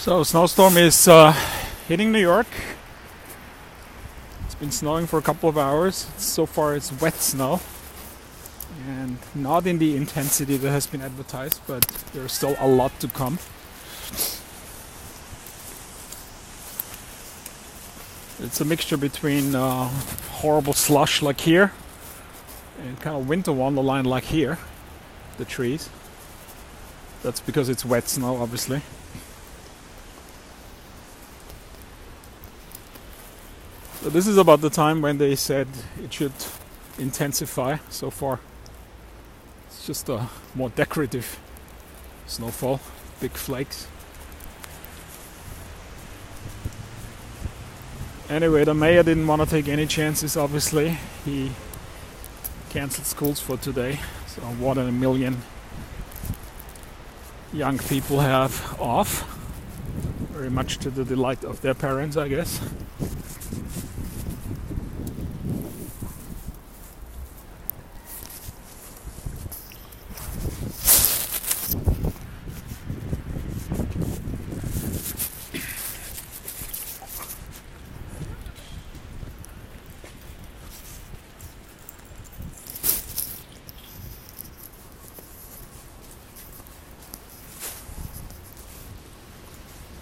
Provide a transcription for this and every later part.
So, snowstorm is hitting New York. It's been snowing for a couple of hours. So far it's wet snow. And not in the intensity that has been advertised, but there's still a lot to come. It's a mixture between horrible slush like here and kind of winter wonderland like here, the trees. That's because it's wet snow, obviously. So this is about the time when they said it should intensify. So far it's just a more decorative snowfall, big flakes. Anyway, the mayor didn't want to take any chances, obviously. He cancelled schools for today, so more than 1 million young people have off. Very much to the delight of their parents, I guess.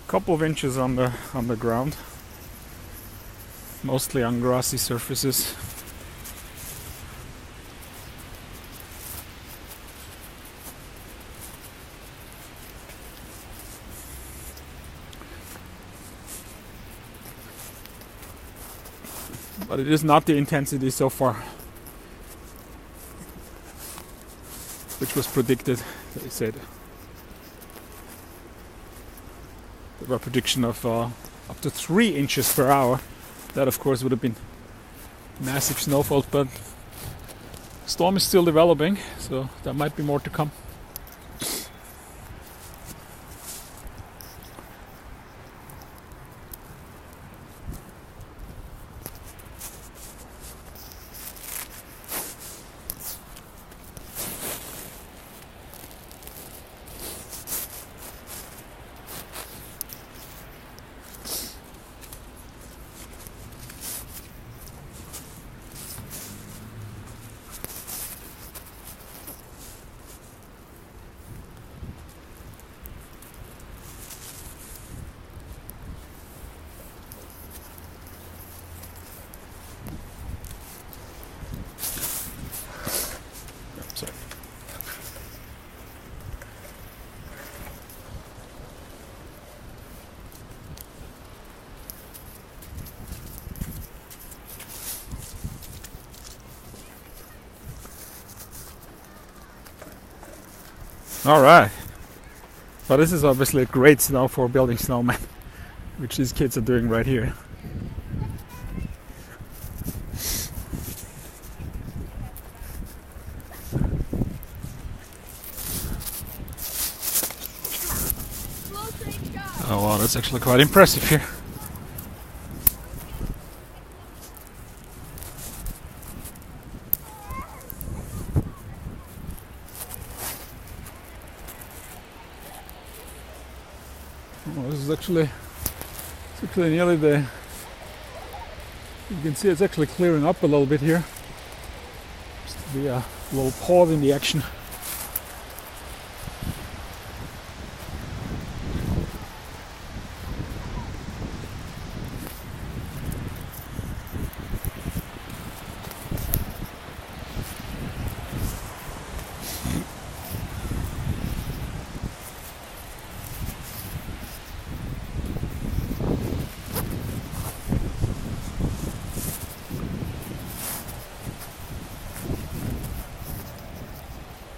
Couple of inches on the ground, mostly on grassy surfaces. But it is not the intensity so far which was predicted. They said there were a prediction of up to 3 inches per hour. That of course would have been massive snowfalls, but storm is still developing, so there might be more to come. Alright, but this is obviously a great snow for building snowmen, which these kids are doing right here. Oh wow, that's actually quite impressive here. Oh, this is actually nearly the. You can see it's actually clearing up a little bit here. Just to be a little pause in the action.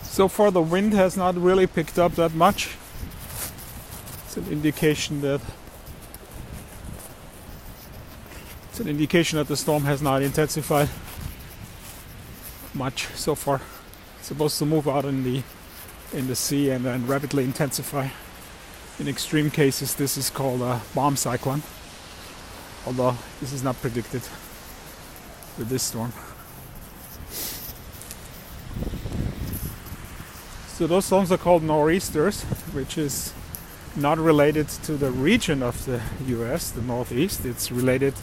So far the wind has not really picked up that much. It's an indication that the storm has not intensified much so far. It's supposed to move out in the sea and then rapidly intensify. In extreme cases this is called a bomb cyclone, although this is not predicted with this storm. So those storms are called nor'easters, which is not related to the region of the US, the Northeast. It's related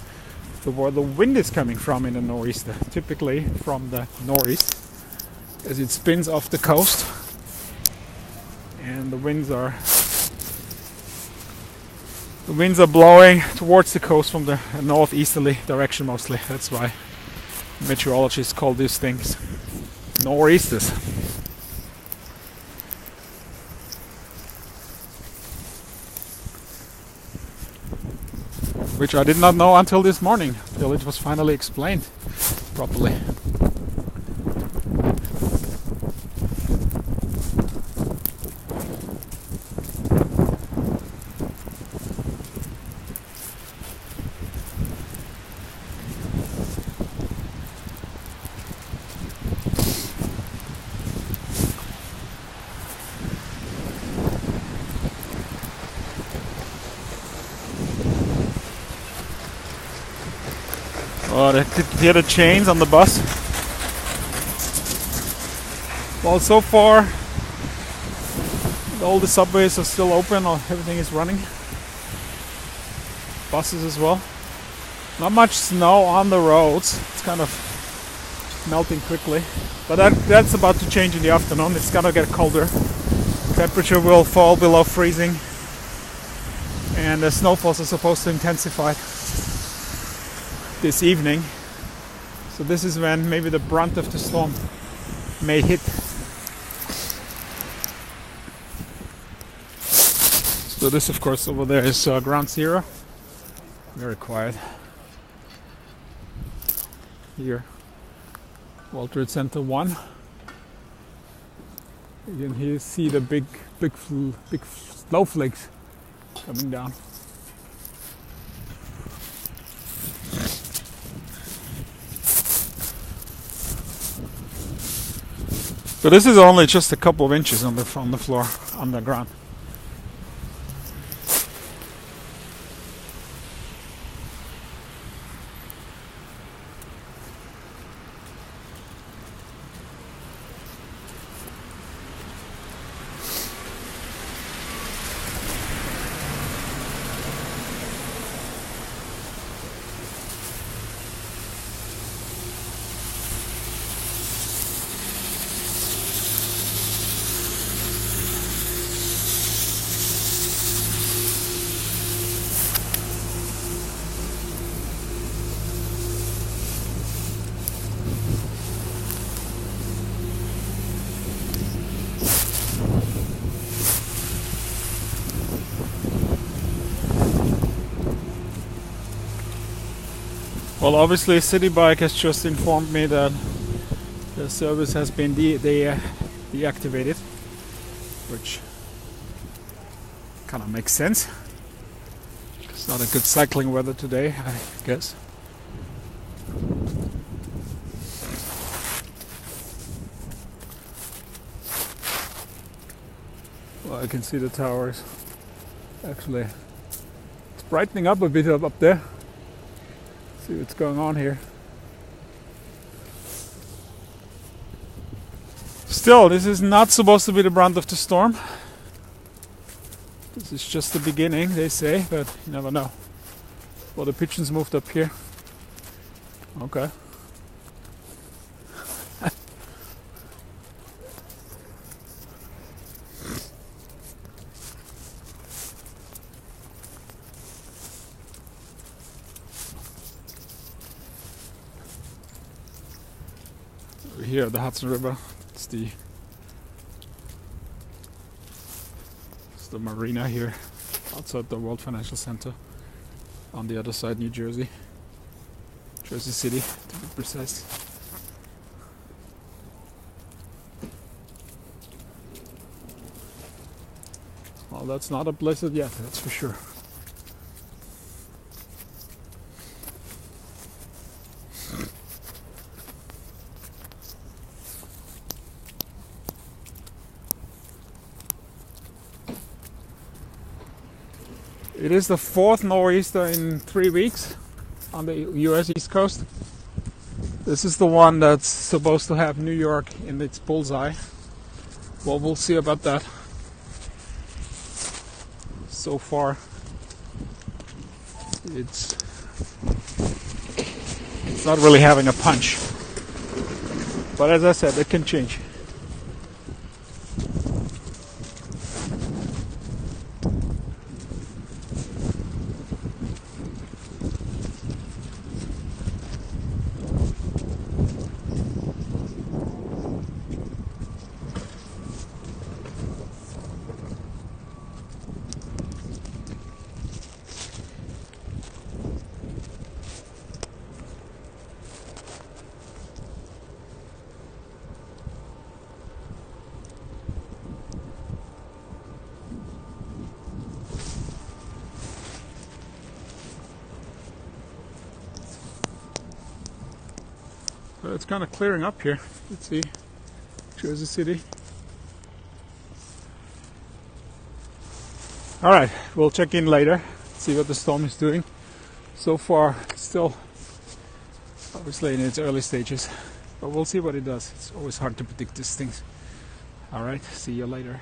to where the wind is coming from in the nor'easter, typically from the northeast, as it spins off the coast, and the winds are blowing towards the coast from the northeasterly direction mostly. That's why meteorologists call these things nor'easters. Which I did not know until this morning, till it was finally explained properly. Oh, they could hear the chains on the bus. Well, so far all the subways are still open, or everything is running. Buses as well. Not much snow on the roads. It's kind of melting quickly. But that's about to change in the afternoon. It's gonna get colder. Temperature will fall below freezing. And the snowfalls are supposed to intensify this evening, so this is when maybe the brunt of the storm may hit. So this, of course, over there is ground zero. Very quiet. Here, World Trade Center 1. You can here see the big snowflakes coming down. So this is only just a couple of inches on the floor, on the ground. Well, obviously City Bike has just informed me that the service has been deactivated, which kind of makes sense. It's not a good cycling weather today, I guess. Well, I can see the towers. Actually, it's brightening up a bit up there. See what's going on here. Still, this is not supposed to be the brunt of the storm. This is just the beginning, they say, but you never know. Well, the pigeons moved up here. Okay. Here at the Hudson River, it's the marina here outside the World Financial Center. On the other side, New Jersey City to be precise. Well, that's not a blizzard yet, that's for sure. It is the fourth nor'easter in 3 weeks on the US East Coast. This is the one that's supposed to have New York in its bullseye. Well, we'll see about that. so far it's not really having a punch. But as I said, it can change. But it's kind of clearing up here. Let's see, Jersey City. All right, we'll check in later, see what the storm is doing. So far, it's still obviously in its early stages, but we'll see what it does. It's always hard to predict these things. All right, see you later.